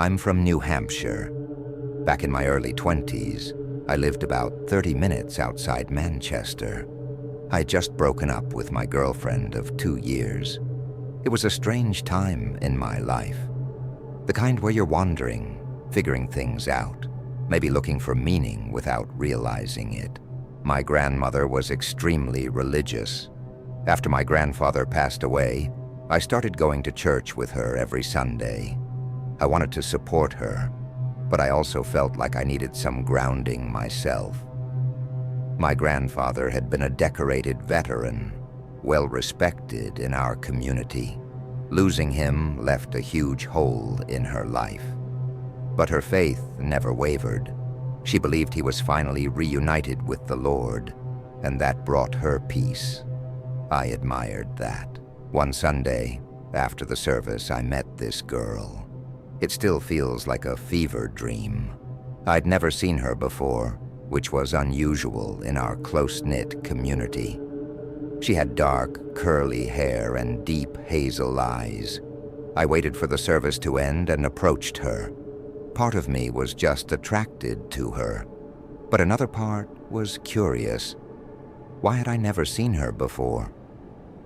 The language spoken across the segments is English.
I'm from New Hampshire. Back in my early 20s, I lived about 30 minutes outside Manchester. I had just broken up with my girlfriend of 2 years. It was a strange time in my life. The kind where you're wandering, figuring things out, maybe looking for meaning without realizing it. My grandmother was extremely religious. After my grandfather passed away, I started going to church with her every Sunday. I wanted to support her, but I also felt like I needed some grounding myself. My grandfather had been a decorated veteran, well respected in our community. Losing him left a huge hole in her life. But her faith never wavered. She believed he was finally reunited with the Lord, and that brought her peace. I admired that. One Sunday, after the service, I met this girl. It still feels like a fever dream. I'd never seen her before, which was unusual in our close-knit community. She had dark, curly hair and deep hazel eyes. I waited for the service to end and approached her. Part of me was just attracted to her, but another part was curious. Why had I never seen her before?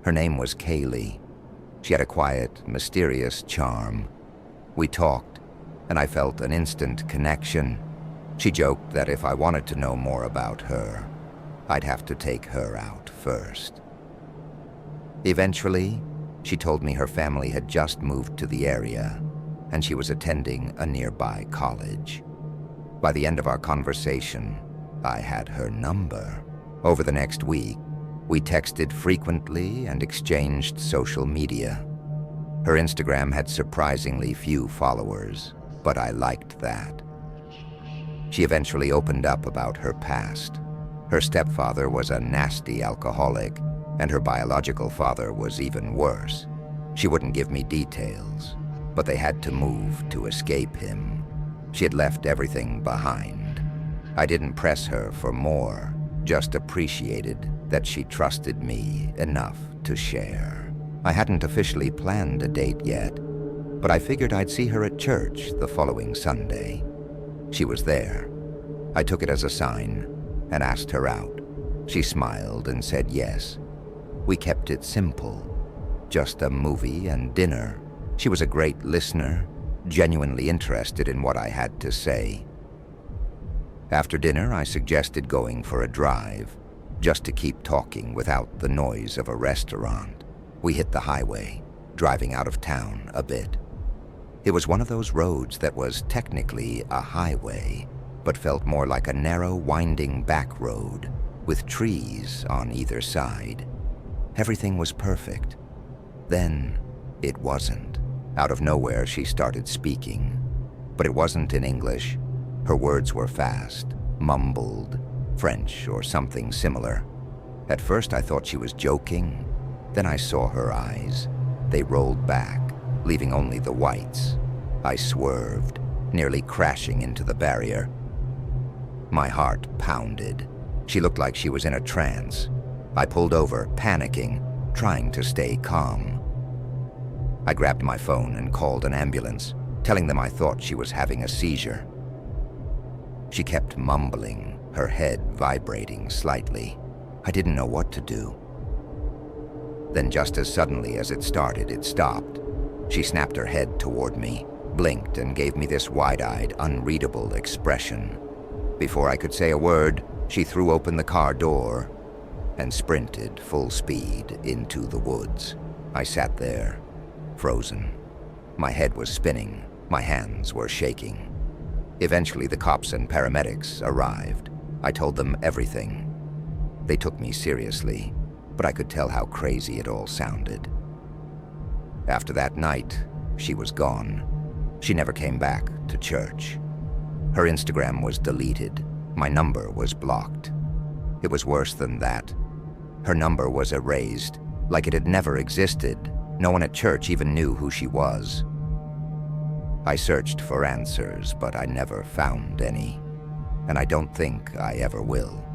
Her name was Kaylee. She had a quiet, mysterious charm. We talked, and I felt an instant connection. She joked that if I wanted to know more about her, I'd have to take her out first. Eventually, she told me her family had just moved to the area, and she was attending a nearby college. By the end of our conversation, I had her number. Over the next week, we texted frequently and exchanged social media. Her Instagram had surprisingly few followers, but I liked that. She eventually opened up about her past. Her stepfather was a nasty alcoholic, and her biological father was even worse. She wouldn't give me details, but they had to move to escape him. She had left everything behind. I didn't press her for more, just appreciated that she trusted me enough to share. I hadn't officially planned a date yet, but I figured I'd see her at church the following Sunday. She was there. I took it as a sign and asked her out. She smiled and said yes. We kept it simple, just a movie and dinner. She was a great listener, genuinely interested in what I had to say. After dinner, I suggested going for a drive, just to keep talking without the noise of a restaurant. We hit the highway, driving out of town a bit. It was one of those roads that was technically a highway, but felt more like a narrow, winding back road, with trees on either side. Everything was perfect. Then, it wasn't. Out of nowhere, she started speaking. But it wasn't in English. Her words were fast, mumbled, French or something similar. At first, I thought she was joking. Then I saw her eyes. They rolled back, leaving only the whites. I swerved, nearly crashing into the barrier. My heart pounded. She looked like she was in a trance. I pulled over, panicking, trying to stay calm. I grabbed my phone and called an ambulance, telling them I thought she was having a seizure. She kept mumbling, her head vibrating slightly. I didn't know what to do. Then just as suddenly as it started, it stopped. She snapped her head toward me, blinked, and gave me this wide-eyed, unreadable expression. Before I could say a word, she threw open the car door and sprinted full speed into the woods. I sat there, frozen. My head was spinning, my hands were shaking. Eventually, the cops and paramedics arrived. I told them everything. They took me seriously, but I could tell how crazy it all sounded. After that night, she was gone. She never came back to church. Her Instagram was deleted. My number was blocked. It was worse than that. Her number was erased, like it had never existed. No one at church even knew who she was. I searched for answers, but I never found any, and I don't think I ever will.